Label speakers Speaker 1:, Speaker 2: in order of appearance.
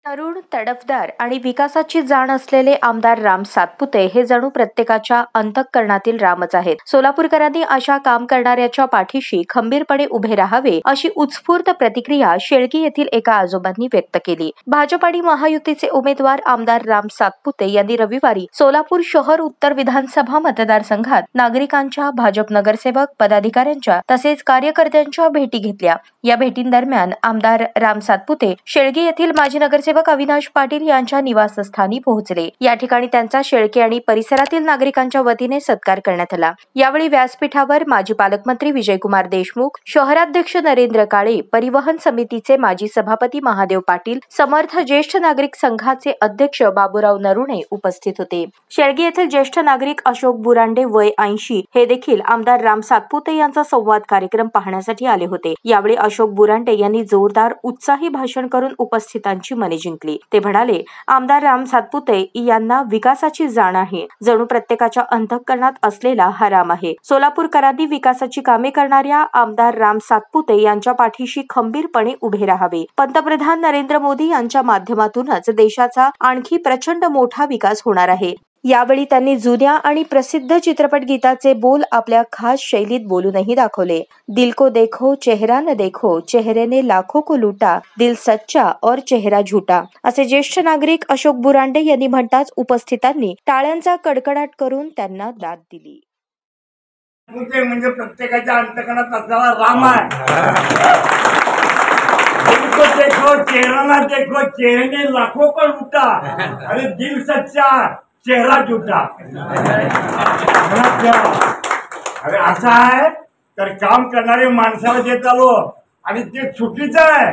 Speaker 1: तरुण, तडफदार आणि विकासाची जाण असलेले आमदार राम सातपुते हे जणू प्रत्येकाच्या अंतःकरणातील रामच आहेत. सोलापूरकरांनी अशा काम करणाऱ्याच्या पाठीशी खंबीरपणे उभे राहावे अशी उत्स्फूर्त प्रतिक्रिया शेळकी येथील एका आजोबांनी व्यक्त केली. भाजप आणि महायुतीचे उमेदवार आमदार राम सातपुते यांनी रविवारी सोलापूर शहर उत्तर विधानसभा मतदारसंघात नागरिकांच्या, भाजप नगरसेवक, पदाधिकाऱ्यांच्या तसेच कार्यकर्त्यांच्या भेटी घेतल्या. या भेटींदरम्यान आमदार राम सातपुते शेळकी येथील माजी नगरसेवक अविनाश पाटील यांच्या निवासस्थानी पोहोचले. या ठिकाणी त्यांचा शेळके आणि परिसरातील नागरिकांच्या वतीने सत्कार करण्यात आला. यावेळी व्यासपीठावर माजी पालकमंत्री विजयकुमार देशमुख, शहराध्यक्ष नरेंद्र काळे, परिवहन समितीचे माजी सभापती महादेव पाटील, समर्थ ज्येष्ठ नागरिक संघाचे अध्यक्ष बाबूराव नरुणे उपस्थित होते. शेळकी येथील ज्येष्ठ नागरिक अशोक बुरांडे वय 80 हे देखील आमदार राम सातपुते यांचा संवाद कार्यक्रम पाहण्यासाठी आले होते. यावेळी अशोक बुरांडे यांनी जोरदार उत्साही भाषण करून उपस्थितांची मने जिंकली. ते म्हणाले, आमदार राम सातपुते यांना विकासाची जाण आहे. जणू प्रत्येकाच्या अंतःकरणात असलेला हा राम आहे. सोलापूरकरांनी विकासाची कामे करणाऱ्या आमदार राम सातपुते यांच्या पाठीशी खंबीरपणे उभे राहावे. पंतप्रधान नरेंद्र मोदी यांच्या माध्यमातूनच देशाचा आणखी प्रचंड मोठा विकास होणार आहे. यावेळी त्यांनी जुन्या आणि प्रसिद्ध चित्रपट गीताचे बोल आपल्या खास शैलीत बोलूनही दाखवले. दिल को देखो चेहरा न देखो, चेहरे ने लाखों को लूटा, दिल सच्चा और चेहरा झूठा असे ज्येष्ठ नागरिक अशोक बुरांडे यांनी म्हणताच उपस्थितांनी टाळ्यांचा कडकडाट करून त्यांना दाद दिली.
Speaker 2: म्हणजे प्रत्येकाच्या अंतःकरणात असलेला राम आहे. दिल को देखो चेहरा ना देखो, चेहरे ने लाखों को लूटा, अरे दिल सच्चा चेहरा झूठा. अरे असं आहे तर काम करणारे माणसाला देत आलो आणि ते चुकीचं आहे.